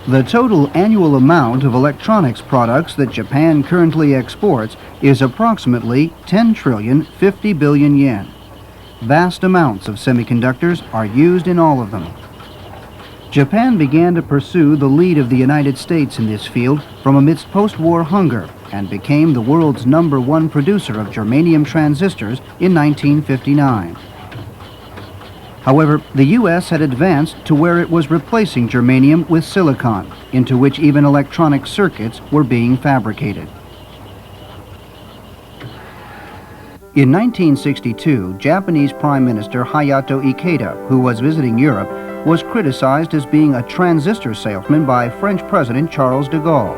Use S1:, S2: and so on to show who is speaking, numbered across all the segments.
S1: The total annual amount of electronics products that Japan currently exports is approximately 10 trillion 50 billion yen. Vast amounts of semiconductors are used in all of them. Japan began to pursue the lead of the United States in this field from amidst post-war hunger and became the world's #1 producer of germanium transistors in 1959. However, the U.S. had advanced to where it was replacing germanium with silicon, into which even electronic circuits were being fabricated. In 1962, Japanese Prime Minister Hayato Ikeda, who was visiting Europe, was criticized as being a transistor salesman by French President Charles de Gaulle.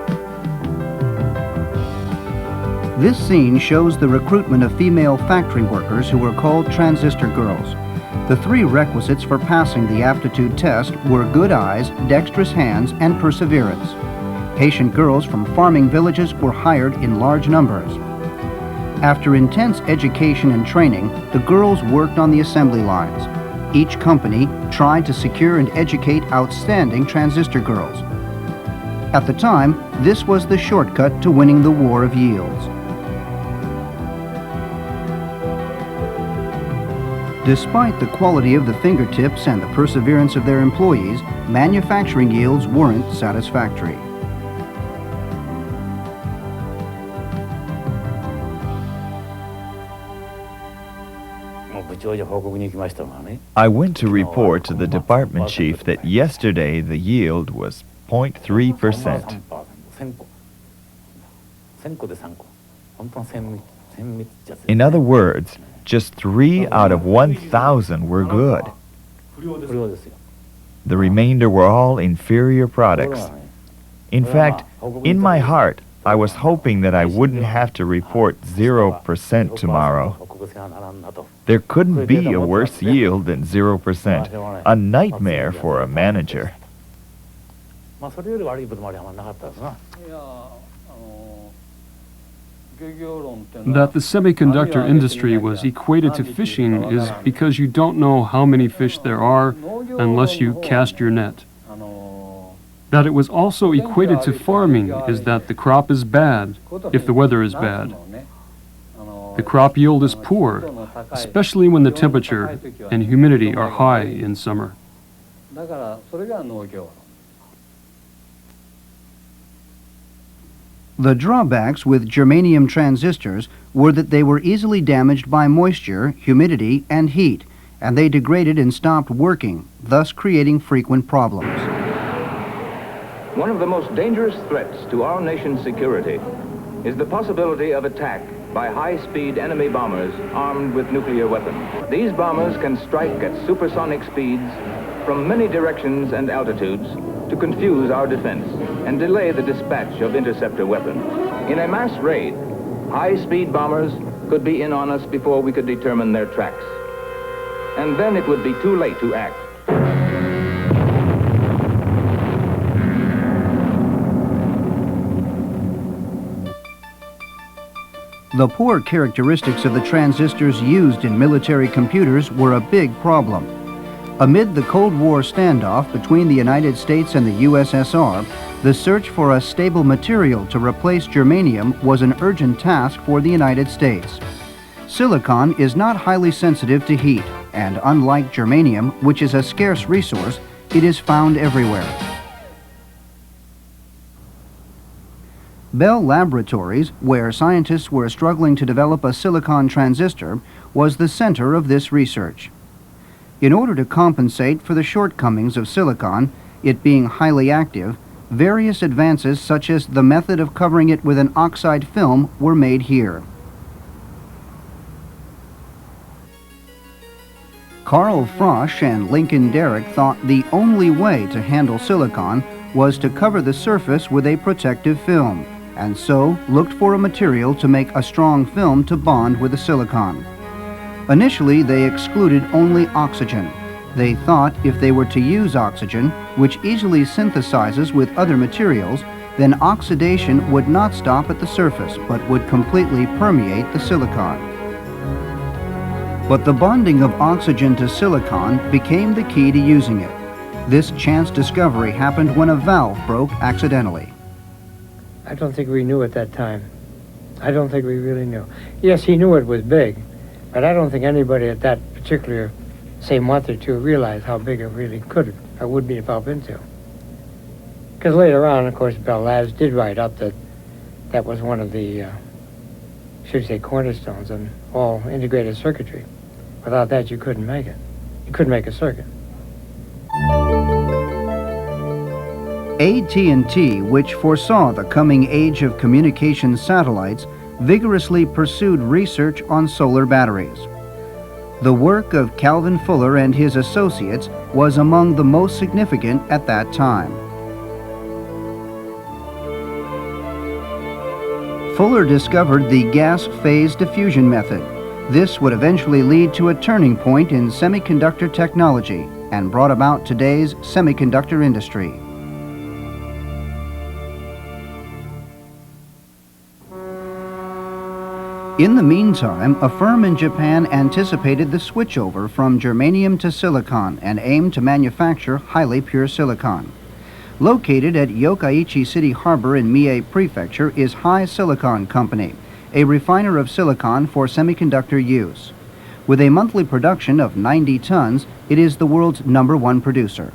S1: This scene shows the recruitment of female factory workers who were called transistor girls. The 3 requisites for passing the aptitude test were good eyes, dexterous hands, and perseverance. Patient girls from farming villages were hired in large numbers. After intense education and training, the girls worked on the assembly lines. Each company tried to secure and educate outstanding transistor girls. At the time, this was the shortcut to winning the war of yields. Despite the quality of the fingertips and the perseverance of their employees, manufacturing yields weren't satisfactory.
S2: I went to report to the department chief that yesterday the yield was 0.3%. In other words, just 3 out of 1,000 were good. The remainder were all inferior products. In fact, in my heart, I was hoping that I wouldn't have to report 0% tomorrow. There couldn't be a worse yield than 0%, a nightmare for a manager.
S3: That the semiconductor industry was equated to fishing is because you don't know how many fish there are unless you cast your net. That it was also equated to farming is that the crop is bad if the weather is bad. The crop yield is poor, especially when the temperature and humidity are high in summer.
S1: The drawbacks with germanium transistors were that they were easily damaged by moisture, humidity, and heat, and they degraded and stopped working, thus creating frequent problems.
S4: One of the most dangerous threats to our nation's security is the possibility of attack by high-speed enemy bombers armed with nuclear weapons. These bombers can strike at supersonic speeds from many directions and altitudes to confuse our defense and delay the dispatch of interceptor weapons. In a mass raid, high-speed bombers could be in on us before we could determine their tracks. And then it would be too late to act.
S1: The poor characteristics of the transistors used in military computers were a big problem. Amid the Cold War standoff between the United States and the USSR, the search for a stable material to replace germanium was an urgent task for the United States. Silicon is not highly sensitive to heat, and unlike germanium, which is a scarce resource, it is found everywhere. Bell Laboratories, where scientists were struggling to develop a silicon transistor, was the center of this research. In order to compensate for the shortcomings of silicon, it being highly active, various advances such as the method of covering it with an oxide film were made here. Carl Frosch and Lincoln Derrick thought the only way to handle silicon was to cover the surface with a protective film, and so looked for a material to make a strong film to bond with the silicon. Initially, they excluded only oxygen. They thought if they were to use oxygen, which easily synthesizes with other materials, then oxidation would not stop at the surface, but would completely permeate the silicon. But the bonding of oxygen to silicon became the key to using it. This chance discovery happened when a valve broke accidentally.
S5: I don't think we knew at that time. I don't think we really knew. Yes, he knew it was big, but I don't think anybody at that particular, say, month or two realized how big it really could or would be developed into. Because later on, of course, Bell Labs did write up that that was one of the, should we say, cornerstones in all integrated circuitry. Without that, you couldn't make it. You couldn't make a circuit.
S1: AT&T, which foresaw the coming age of communication satellites, vigorously pursued research on solar batteries. The work of Calvin Fuller and his associates was among the most significant at that time. Fuller discovered the gas phase diffusion method. This would eventually lead to a turning point in semiconductor technology and brought about today's semiconductor industry. In the meantime, a firm in Japan anticipated the switchover from germanium to silicon and aimed to manufacture highly pure silicon. Located at Yokkaichi City Harbor in Mie Prefecture is High Silicon Company, a refiner of silicon for semiconductor use. With a monthly production of 90 tons, it is the world's #1 producer.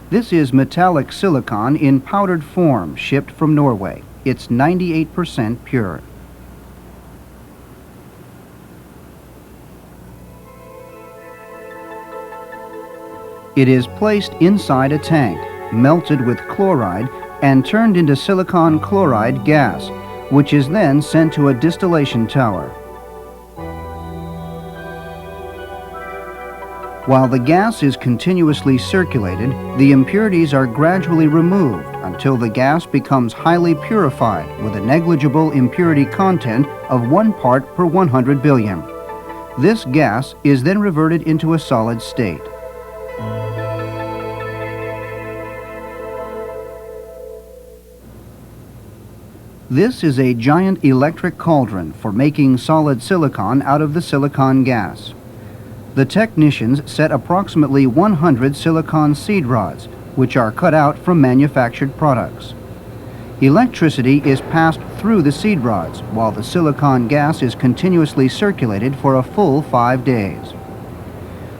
S1: This is metallic silicon in powdered form shipped from Norway. It's 98% pure. It is placed inside a tank, melted with chloride, and turned into silicon chloride gas, which is then sent to a distillation tower. While the gas is continuously circulated, the impurities are gradually removed until the gas becomes highly purified with a negligible impurity content of 1 part per 100 billion. This gas is then reverted into a solid state. This is a giant electric cauldron for making solid silicon out of the silicon gas. The technicians set approximately 100 silicon seed rods, which are cut out from manufactured products. Electricity is passed through the seed rods, while the silicon gas is continuously circulated for a full 5 days.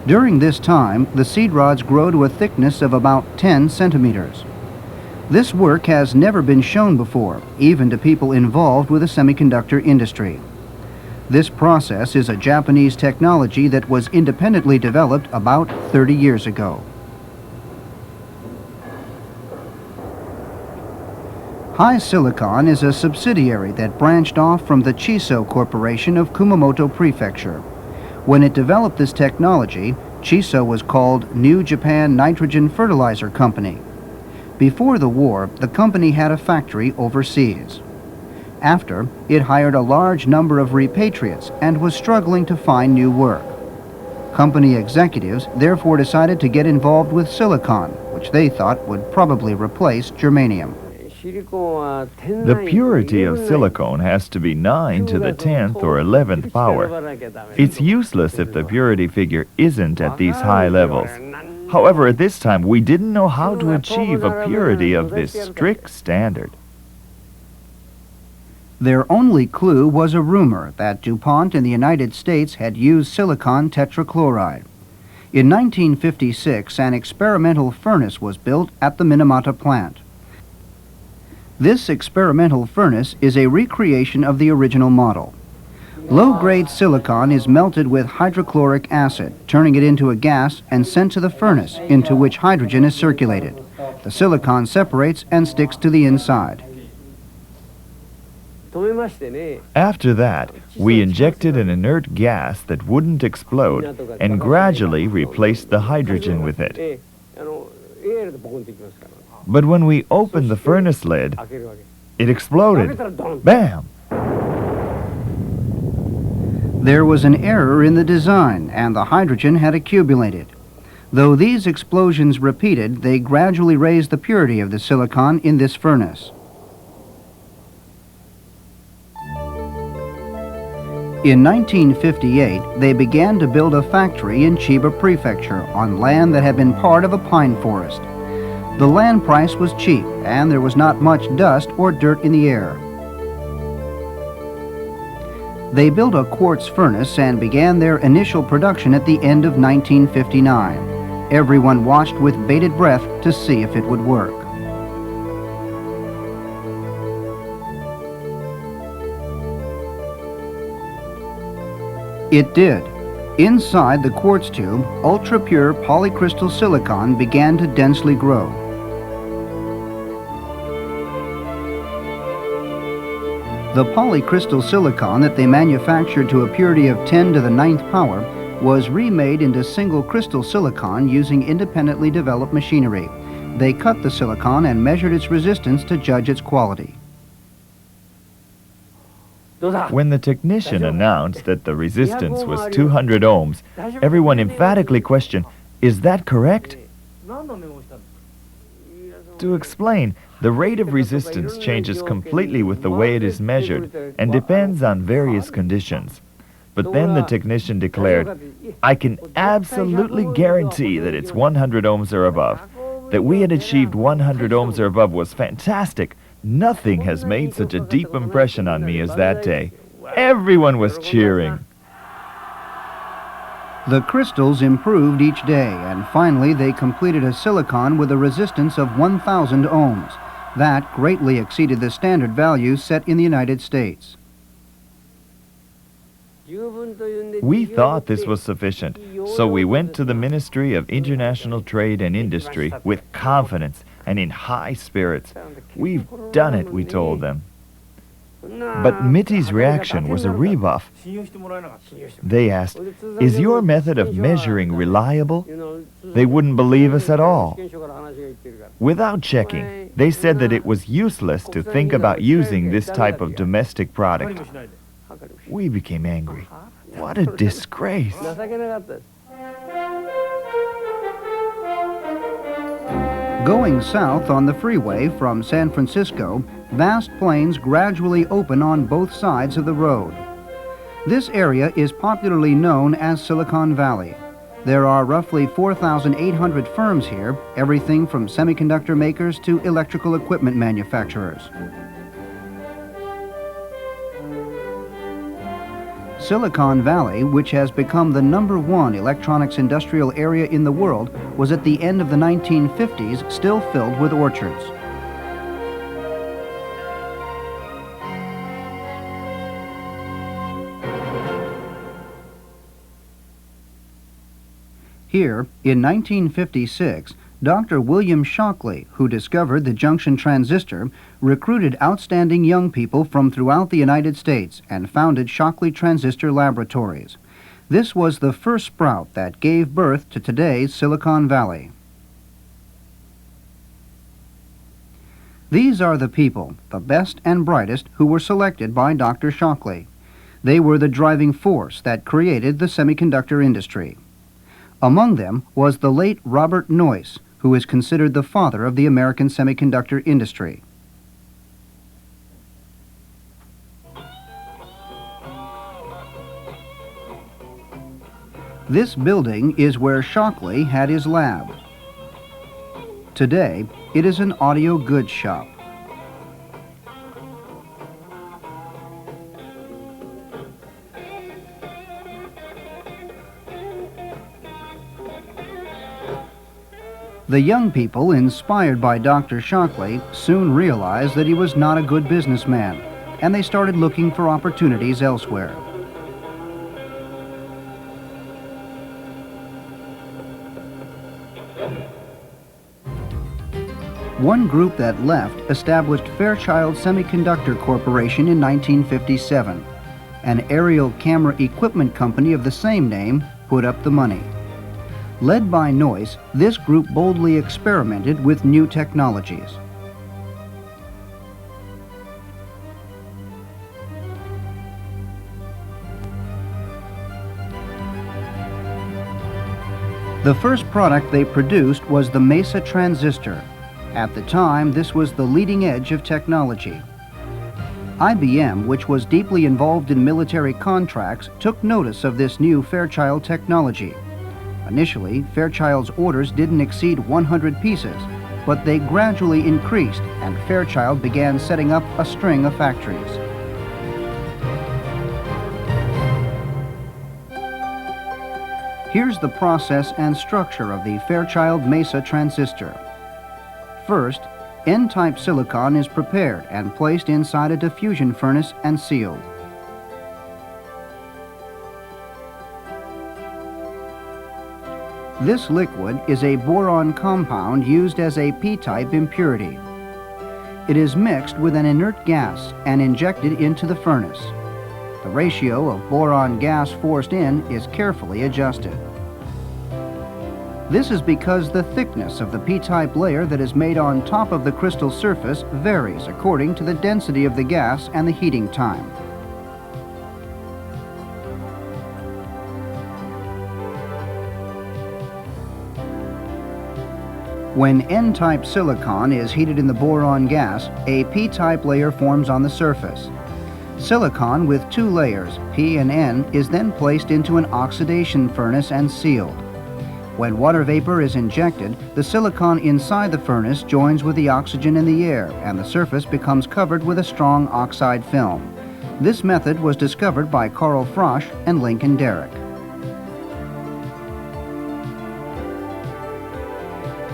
S1: During this time, the seed rods grow to a thickness of about 10 centimeters. This work has never been shown before, even to people involved with the semiconductor industry. This process is a Japanese technology that was independently developed about 30 years ago. High Silicon is a subsidiary that branched off from the Chiso Corporation of Kumamoto Prefecture. When it developed this technology, Chiso was called New Japan Nitrogen Fertilizer Company. Before the war, the company had a factory overseas. After, it hired a large number of repatriates and was struggling to find new work. Company executives therefore decided to get involved with silicon, which they thought would probably replace germanium.
S2: The purity of silicon has to be 9 to the 10th or 11th power. It's useless if the purity figure isn't at these high levels. However, at this time, we didn't know how to achieve a purity of this strict standard.
S1: Their only clue was a rumor that DuPont in the United States had used silicon tetrachloride. In 1956, an experimental furnace was built at the Minamata plant. This experimental furnace is a recreation of the original model. Low-grade silicon is melted with hydrochloric acid, turning it into a gas and sent to the furnace, into which hydrogen is circulated. The silicon separates and sticks to the inside.
S2: After that, we injected an inert gas that wouldn't explode and gradually replaced the hydrogen with it. But when we opened the furnace lid, it exploded. Bam!
S1: There was an error in the design, and the hydrogen had accumulated. Though these explosions repeated, they gradually raised the purity of the silicon in this furnace. In 1958, they began to build a factory in Chiba Prefecture on land that had been part of a pine forest. The land price was cheap, and there was not much dust or dirt in the air. They built a quartz furnace and began their initial production at the end of 1959. Everyone watched with bated breath to see if it would work. It did. Inside the quartz tube, ultra-pure polycrystal silicon began to densely grow. The polycrystal silicon that they manufactured to a purity of 10 to the 9th power was remade into single crystal silicon using independently developed machinery. They cut the silicon and measured its resistance to judge its quality.
S2: When the technician announced that the resistance was 200 ohms, everyone emphatically questioned, "Is that correct?" To explain, the rate of resistance changes completely with the way it is measured and depends on various conditions. But then the technician declared, "I can absolutely guarantee that it's 100 ohms or above. That we had achieved 100 ohms or above was fantastic. Nothing has made such a deep impression on me as that day." Everyone was cheering.
S1: The crystals improved each day, and finally they completed a silicon with a resistance of 1,000 ohms. That greatly exceeded the standard value set in the United States.
S2: We thought this was sufficient, so we went to the Ministry of International Trade and Industry with confidence and in high spirits. "We've done it," we told them. But MITI's reaction was a rebuff. They asked, "Is your method of measuring reliable?" They wouldn't believe us at all. Without checking, they said that it was useless to think about using this type of domestic product. We became angry. What a disgrace.
S1: Going south on the freeway from San Francisco, vast plains gradually open on both sides of the road. This area is popularly known as Silicon Valley. There are roughly 4,800 firms here, everything from semiconductor makers to electrical equipment manufacturers. Silicon Valley, which has become the #1 electronics industrial area in the world, was at the end of the 1950s still filled with orchards. Here, in 1956, Dr. William Shockley, who discovered the junction transistor, recruited outstanding young people from throughout the United States and founded Shockley Transistor Laboratories. This was the first sprout that gave birth to today's Silicon Valley. These are the people, the best and brightest, who were selected by Dr. Shockley. They were the driving force that created the semiconductor industry. Among them was the late Robert Noyce, who is considered the father of the American semiconductor industry. This building is where Shockley had his lab. Today, it is an audio goods shop. The young people, inspired by Dr. Shockley, soon realized that he was not a good businessman, and they started looking for opportunities elsewhere. One group that left established Fairchild Semiconductor Corporation in 1957. An aerial camera equipment company of the same name put up the money. Led by Noyce, this group boldly experimented with new technologies. The first product they produced was the Mesa transistor. At the time, this was the leading edge of technology. IBM, which was deeply involved in military contracts, took notice of this new Fairchild technology. Initially, Fairchild's orders didn't exceed 100 pieces, but they gradually increased, and Fairchild began setting up a string of factories. Here's the process and structure of the Fairchild Mesa transistor. First, N-type silicon is prepared and placed inside a diffusion furnace and sealed. This liquid is a boron compound used as a p-type impurity. It is mixed with an inert gas and injected into the furnace. The ratio of boron gas forced in is carefully adjusted. This is because the thickness of the p-type layer that is made on top of the crystal surface varies according to the density of the gas and the heating time. When N-type silicon is heated in the boron gas, a p-type layer forms on the surface. Silicon with two layers, P and N, is then placed into an oxidation furnace and sealed. When water vapor is injected, the silicon inside the furnace joins with the oxygen in the air, and the surface becomes covered with a strong oxide film. This method was discovered by Carl Frosch and Lincoln Derrick.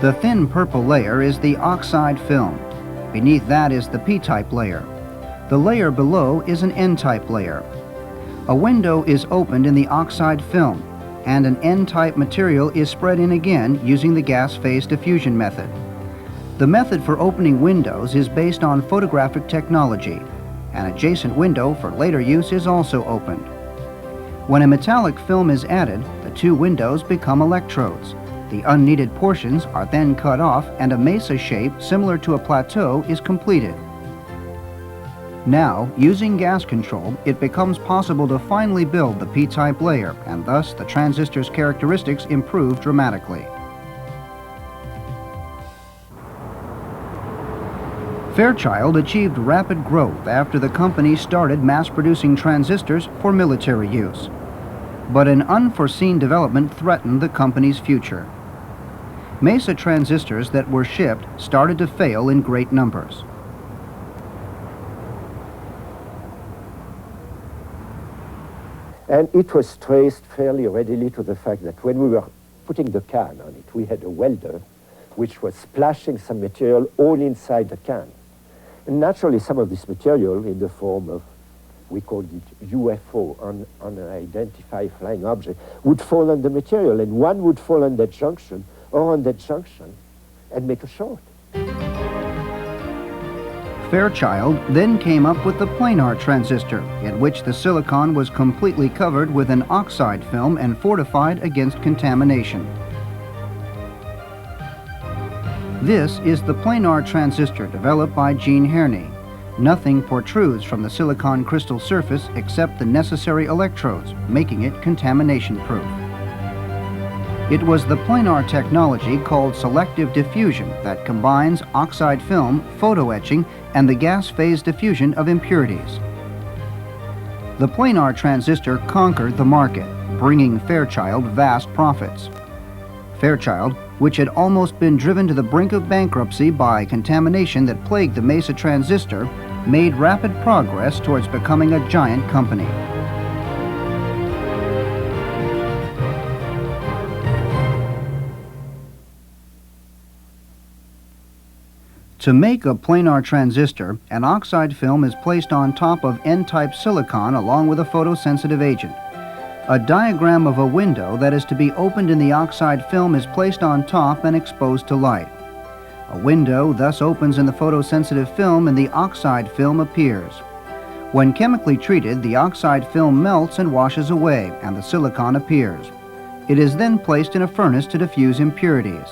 S1: The thin purple layer is the oxide film. Beneath that is the p-type layer. The layer below is an N-type layer. A window is opened in the oxide film, and an N-type material is spread in again using the gas phase diffusion method. The method for opening windows is based on photographic technology. An adjacent window for later use is also opened. When a metallic film is added, the two windows become electrodes. The unneeded portions are then cut off, and a mesa shape similar to a plateau is completed. Now, using gas control, it becomes possible to finally build the p-type layer, and thus the transistor's characteristics improve dramatically. Fairchild achieved rapid growth after the company started mass-producing transistors for military use. But an unforeseen development threatened the company's future. Mesa transistors that were shipped started to fail in great numbers.
S6: And it was traced fairly readily to the fact that when we were putting the can on it, we had a welder which was splashing some material all inside the can. And naturally, some of this material in the form of, we called it UFO, unidentified flying object, would fall on the material, and one would fall on that junction or on that junction and make a short.
S1: Fairchild then came up with the planar transistor, in which the silicon was completely covered with an oxide film and fortified against contamination. This is the planar transistor developed by Gene Herney. Nothing protrudes from the silicon crystal surface except the necessary electrodes, making it contamination-proof. It was the planar technology called selective diffusion that combines oxide film, photoetching, and the gas phase diffusion of impurities. The planar transistor conquered the market, bringing Fairchild vast profits. Fairchild, which had almost been driven to the brink of bankruptcy by contamination that plagued the Mesa transistor, made rapid progress towards becoming a giant company. To make a planar transistor, an oxide film is placed on top of N-type silicon along with a photosensitive agent. A diagram of a window that is to be opened in the oxide film is placed on top and exposed to light. A window thus opens in the photosensitive film and the oxide film appears. When chemically treated, the oxide film melts and washes away, and the silicon appears. It is then placed in a furnace to diffuse impurities.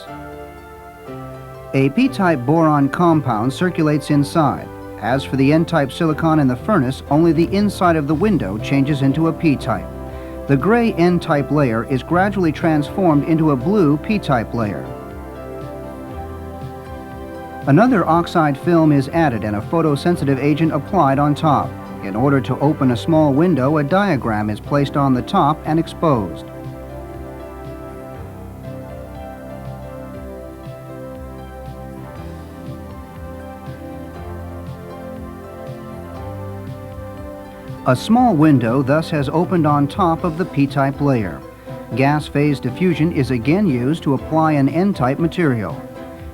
S1: A p-type boron compound circulates inside. As for the N-type silicon in the furnace, only the inside of the window changes into a p-type. The gray N-type layer is gradually transformed into a blue p-type layer. Another oxide film is added and a photosensitive agent applied on top. In order to open a small window, a diagram is placed on the top and exposed. A small window thus has opened on top of the P-type layer. Gas phase diffusion is again used to apply an N-type material.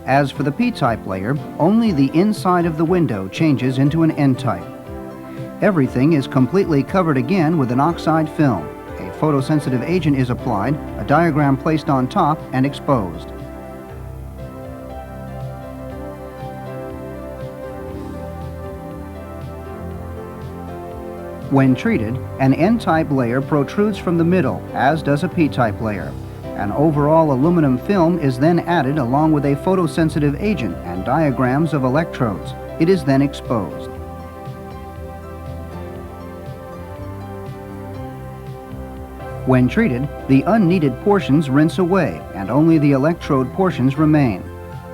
S1: As for the P-type layer, only the inside of the window changes into an N-type. Everything is completely covered again with an oxide film. A photosensitive agent is applied, a diagram placed on top, and exposed. When treated, an N-type layer protrudes from the middle, as does a P-type layer. An overall aluminum film is then added along with a photosensitive agent and diagrams of electrodes. It is then exposed. When treated, the unneeded portions rinse away and only the electrode portions remain.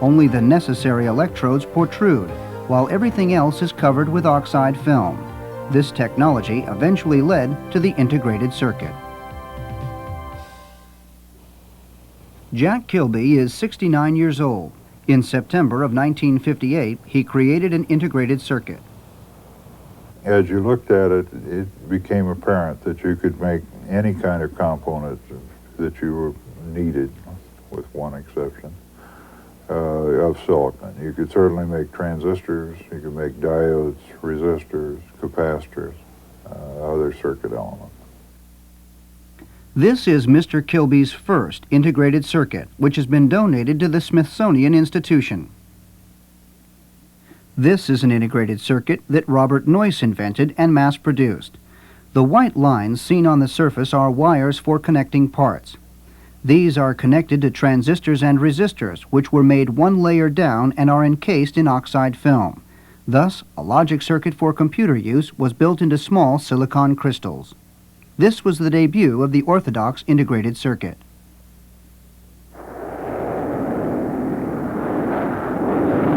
S1: Only the necessary electrodes protrude, while everything else is covered with oxide film. This technology eventually led to the integrated circuit. Jack Kilby is 69 years old. In September of 1958, he created an integrated circuit.
S7: As you looked at it, it became apparent that you could make any kind of component that you needed, with one exception, of silicon. You could certainly make transistors, you could make diodes, resistors, capacitors, other circuit elements.
S1: This is Mr. Kilby's first integrated circuit, which has been donated to the Smithsonian Institution. This is an integrated circuit that Robert Noyce invented and mass-produced. The white lines seen on the surface are wires for connecting parts. These are connected to transistors and resistors, which were made one layer down and are encased in oxide film. Thus, a logic circuit for computer use was built into small silicon crystals. This was the debut of the orthodox integrated circuit.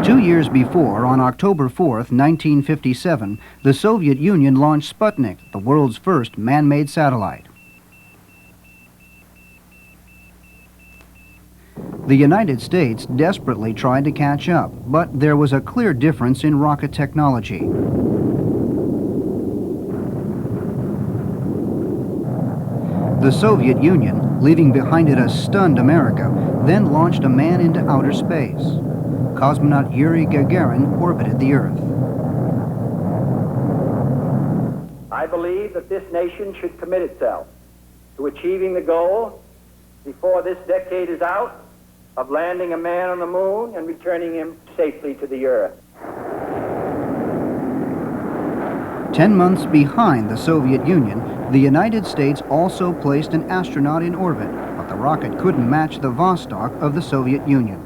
S1: Two years before, on October 4th, 1957, the Soviet Union launched Sputnik, the world's first man-made satellite. The United States desperately tried to catch up, but there was a clear difference in rocket technology. The Soviet Union, leaving behind it a stunned America, then launched a man into outer space. Cosmonaut Yuri Gagarin orbited the Earth.
S8: I believe that this nation should commit itself to achieving the goal, before this decade is out, of landing a man on the moon and returning him safely to the Earth.
S1: 10 months behind the Soviet Union, the United States also placed an astronaut in orbit, but the rocket couldn't match the Vostok of the Soviet Union.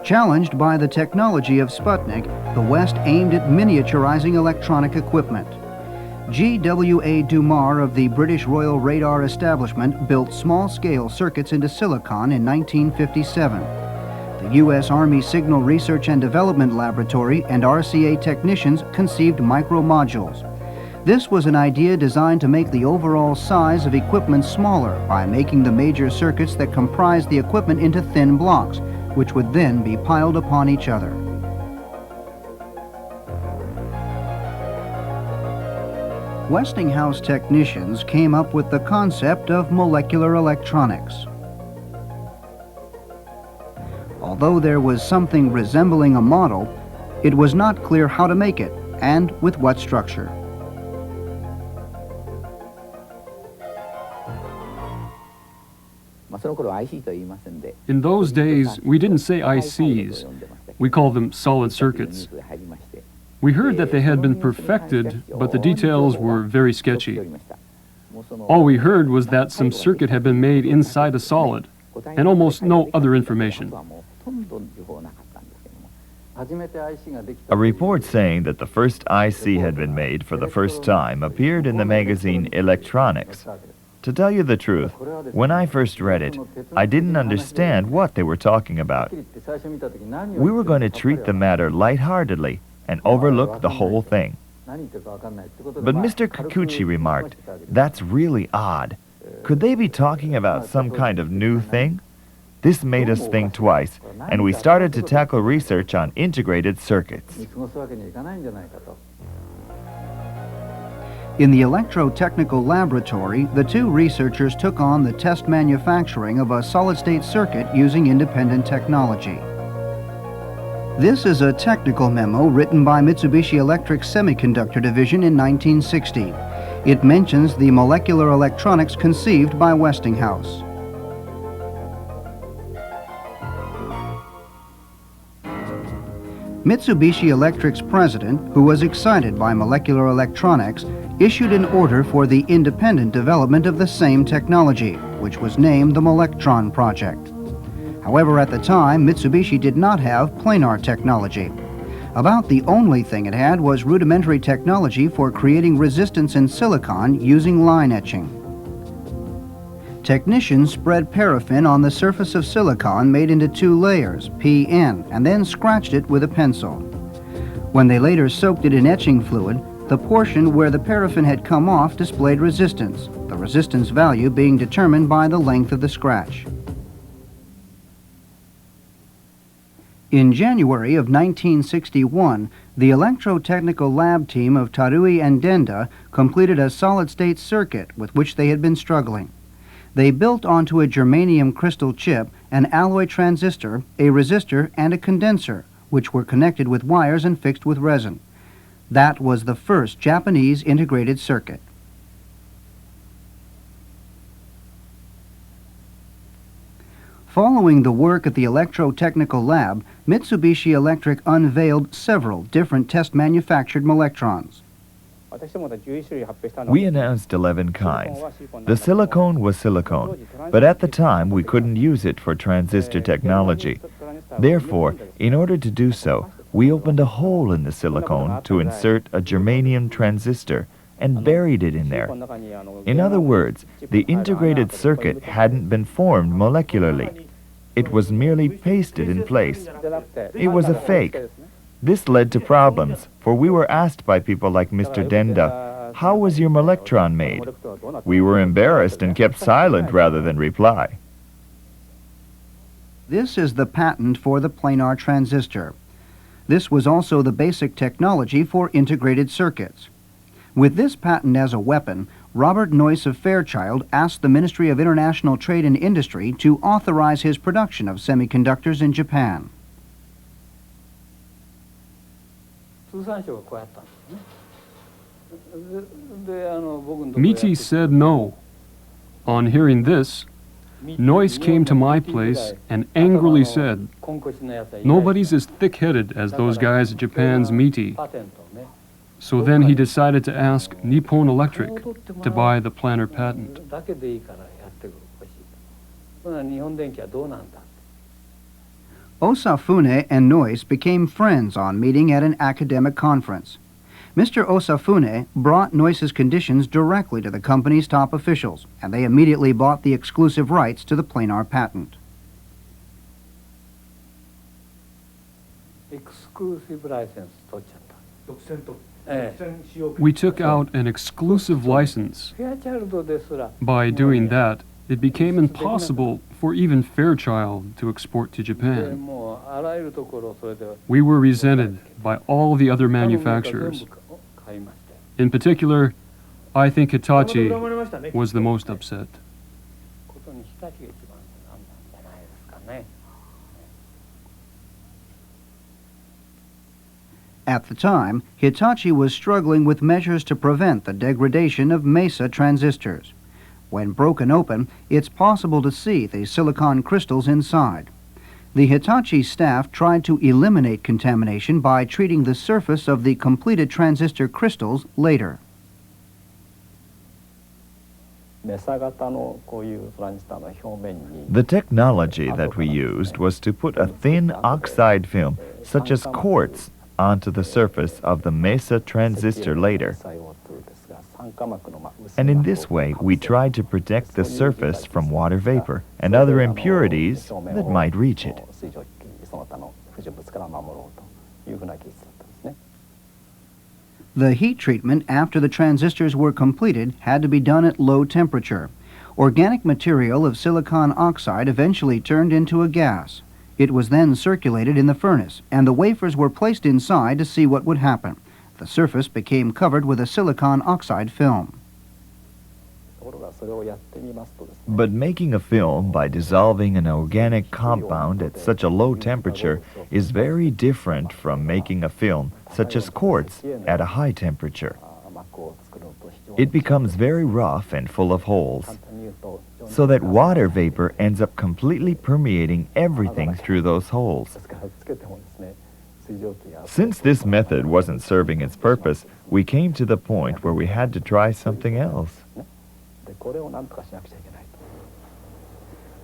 S1: Challenged by the technology of Sputnik, the West aimed at miniaturizing electronic equipment. G.W.A. Dumar of the British Royal Radar Establishment built small-scale circuits into silicon in 1957. The U.S. Army Signal Research and Development Laboratory and RCA technicians conceived micromodules. This was an idea designed to make the overall size of equipment smaller by making the major circuits that comprised the equipment into thin blocks, which would then be piled upon each other. Westinghouse technicians came up with the concept of molecular electronics. Although there was something resembling a model, it was not clear how to make it and with what structure.
S3: In those days, we didn't say ICs. We called them solid circuits. We heard that they had been perfected, but the details were very sketchy. All we heard was that some circuit had been made inside a solid, and almost no other information.
S2: A report saying that the first IC had been made for the first time appeared in the magazine Electronics. To tell you the truth, when I first read it, I didn't understand what they were talking about. We were going to treat the matter lightheartedly and overlook the whole thing. But Mr. Kikuchi remarked, "That's really odd. Could they be talking about some kind of new thing?" This made us think twice, and we started to tackle research on integrated circuits.
S1: In the electrotechnical laboratory, the two researchers took on the test manufacturing of a solid-state circuit using independent technology. This is a technical memo written by Mitsubishi Electric's Semiconductor Division in 1960. It mentions the molecular electronics conceived by Westinghouse. Mitsubishi Electric's president, who was excited by molecular electronics, issued an order for the independent development of the same technology, which was named the Molectron Project. However, at the time, Mitsubishi did not have planar technology. About the only thing it had was rudimentary technology for creating resistance in silicon using line etching. Technicians spread paraffin on the surface of silicon made into two layers, PN, and then scratched it with a pencil. When they later soaked it in etching fluid, the portion where the paraffin had come off displayed resistance, the resistance value being determined by the length of the scratch. In January of 1961, the electrotechnical lab team of Tarui and Denda completed a solid-state circuit with which they had been struggling. They built onto a germanium crystal chip an alloy transistor, a resistor, and a condenser, which were connected with wires and fixed with resin. That was the first Japanese integrated circuit. Following the work at the electrotechnical lab, Mitsubishi Electric unveiled several different test-manufactured molectrons.
S2: We announced 11 kinds. The silicone was silicone, but at the time we couldn't use it for transistor technology. Therefore, in order to do so, we opened a hole in the silicone to insert a germanium transistor and buried it in there. In other words, the integrated circuit hadn't been formed molecularly. It was merely pasted in place. It was a fake. This led to problems, for we were asked by people like Mr. Denda, "How was your molectron made?" We were embarrassed and kept silent rather than reply.
S1: This is the patent for the planar transistor. This was also the basic technology for integrated circuits. With this patent as a weapon, Robert Noyce of Fairchild asked the Ministry of International Trade and Industry to authorize his production of semiconductors in Japan.
S3: Miti said no. On hearing this, Noyce came to my place and angrily said, "Nobody's as thick-headed as those guys at Japan's Miti." So then he decided to ask Nippon Electric to buy the planar patent.
S1: Osafune and Noyce became friends on meeting at an academic conference. Mr. Osafune brought Noyce's conditions directly to the company's top officials, and they immediately bought the exclusive rights to the planar patent.
S3: We took out an exclusive license. By doing that, it became impossible for even Fairchild to export to Japan. We were resented by all the other manufacturers. In particular, I think Hitachi was the most upset.
S1: At the time, Hitachi was struggling with measures to prevent the degradation of mesa transistors. When broken open, it's possible to see the silicon crystals inside. The Hitachi staff tried to eliminate contamination by treating the surface of the completed transistor crystals later.
S2: The technology that we used was to put a thin oxide film, such as quartz, onto the surface of the mesa transistor later. And in this way, we tried to protect the surface from water vapor and other impurities that might reach it.
S1: The heat treatment after the transistors were completed had to be done at low temperature. Organic material of silicon oxide eventually turned into a gas. It was then circulated in the furnace, and the wafers were placed inside to see what would happen. The surface became covered with a silicon oxide film.
S2: But making a film by dissolving an organic compound at such a low temperature is very different from making a film, such as quartz, at a high temperature. It becomes very rough and full of holes, so that water vapor ends up completely permeating everything through those holes. Since this method wasn't serving its purpose, we came to the point where we had to try something else.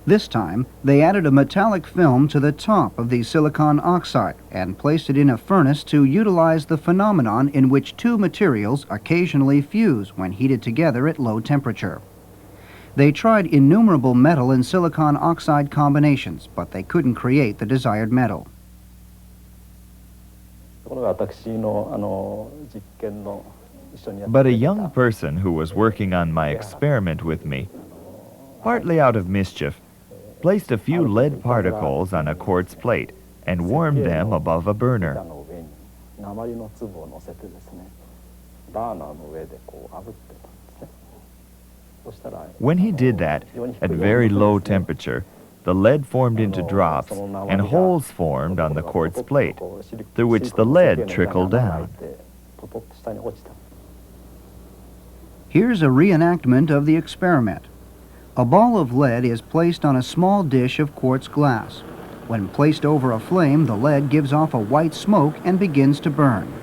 S1: This time, they added a metallic film to the top of the silicon oxide and placed it in a furnace to utilize the phenomenon in which two materials occasionally fuse when heated together at low temperature. They tried innumerable metal and silicon oxide combinations, but they couldn't create the desired metal.
S2: But a young person who was working on my experiment with me, partly out of mischief, placed a few lead particles on a quartz plate and warmed them above a burner. When he did that, at very low temperature, the lead formed into drops and holes formed on the quartz plate, through which the lead trickled down.
S1: Here's a reenactment of the experiment. A ball of lead is placed on a small dish of quartz glass. When placed over a flame, the lead gives off a white smoke and begins to burn.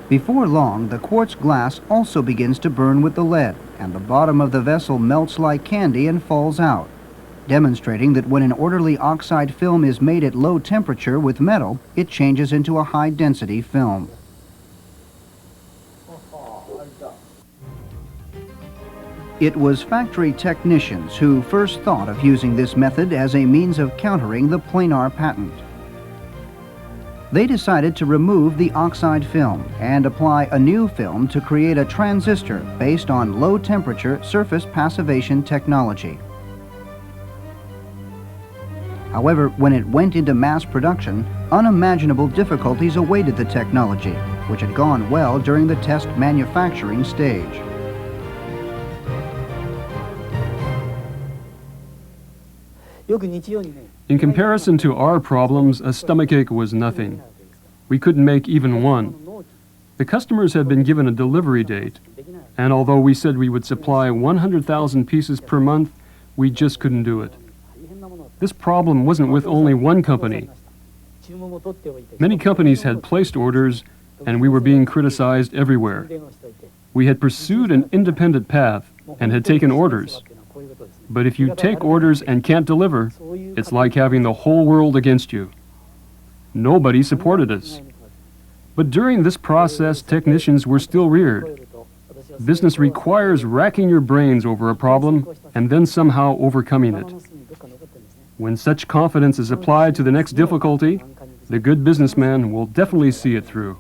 S1: Before long, the quartz glass also begins to burn with the lead, and the bottom of the vessel melts like candy and falls out, demonstrating that when an orderly oxide film is made at low temperature with metal, it changes into a high-density film. It was factory technicians who first thought of using this method as a means of countering the planar patent. They decided to remove the oxide film and apply a new film to create a transistor based on low-temperature surface passivation technology. However, when it went into mass production, unimaginable difficulties awaited the technology, which had gone well during the test manufacturing stage.
S3: In comparison to our problems, a stomachache was nothing. We couldn't make even one. The customers had been given a delivery date, and although we said we would supply 100,000 pieces per month, we just couldn't do it. This problem wasn't with only one company. Many companies had placed orders, and we were being criticized everywhere. We had pursued an independent path and had taken orders. But if you take orders and can't deliver, it's like having the whole world against you. Nobody supported us. But during this process, technicians were still reared. Business requires racking your brains over a problem and then somehow overcoming it. When such confidence is applied to the next difficulty, the good businessman will definitely see it through.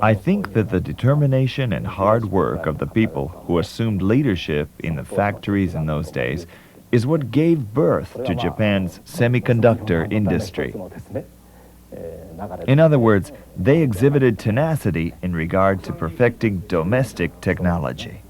S2: I think that the determination and hard work of the people who assumed leadership in the factories in those days is what gave birth to Japan's semiconductor industry. In other words, they exhibited tenacity in regard to perfecting domestic technology.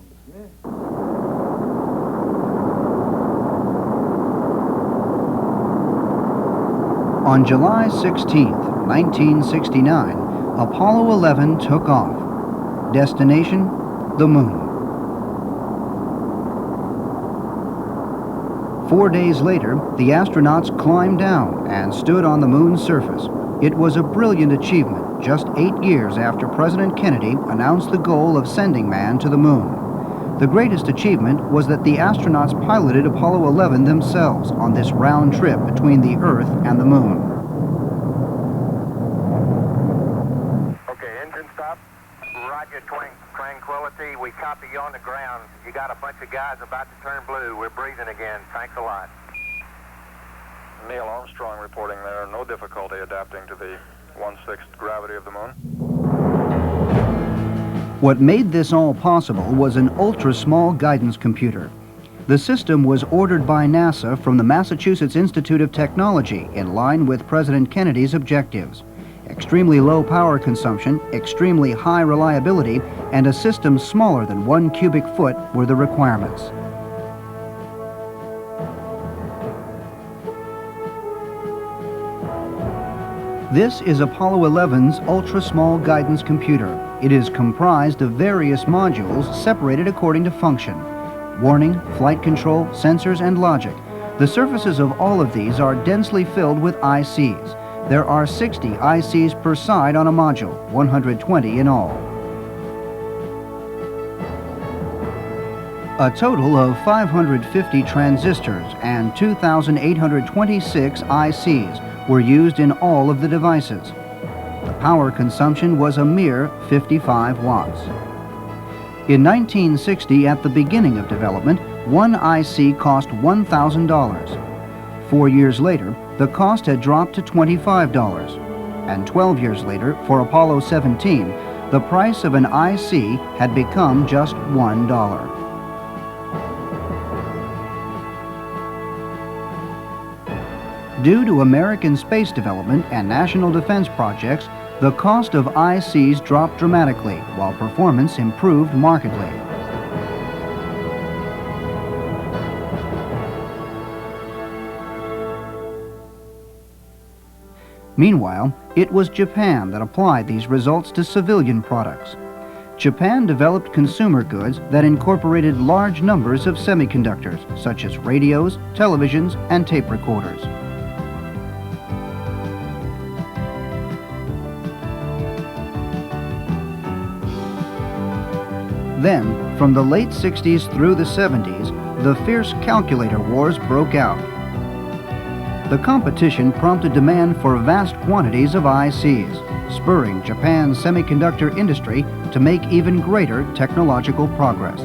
S1: On July 16, 1969, Apollo 11 took off. Destination, the moon. 4 days later, the astronauts climbed down and stood on the moon's surface. It was a brilliant achievement just 8 years after President Kennedy announced the goal of sending man to the moon. The greatest achievement was that the astronauts piloted Apollo 11 themselves on this round trip between the Earth and the moon.
S9: Tranquility, we copy you on the ground. You got a bunch of guys about to turn blue. We're breathing again. Thanks a lot.
S10: Neil Armstrong reporting there. No difficulty adapting to the 1/6 gravity of the moon.
S1: What made this all possible was an ultra-small guidance computer. The system was ordered by NASA from the Massachusetts Institute of Technology in line with President Kennedy's objectives. Extremely low power consumption, extremely high reliability, and a system smaller than 1 cubic foot were the requirements. This is Apollo 11's ultra-small guidance computer. It is comprised of various modules separated according to function: warning, flight control, sensors, and logic. The surfaces of all of these are densely filled with ICs. There are 60 ICs per side on a module, 120 in all. A total of 550 transistors and 2,826 ICs were used in all of the devices. The power consumption was a mere 55 watts. In 1960, at the beginning of development, one IC cost $1,000. 4 years later, the cost had dropped to $25. And 12 years later, for Apollo 17, the price of an IC had become just $1. Due to American space development and national defense projects, the cost of ICs dropped dramatically, while performance improved markedly. Meanwhile, it was Japan that applied these results to civilian products. Japan developed consumer goods that incorporated large numbers of semiconductors, such as radios, televisions, and tape recorders. Then, from the late 60s through the 70s, the fierce calculator wars broke out. The competition prompted demand for vast quantities of ICs, spurring Japan's semiconductor industry to make even greater technological progress.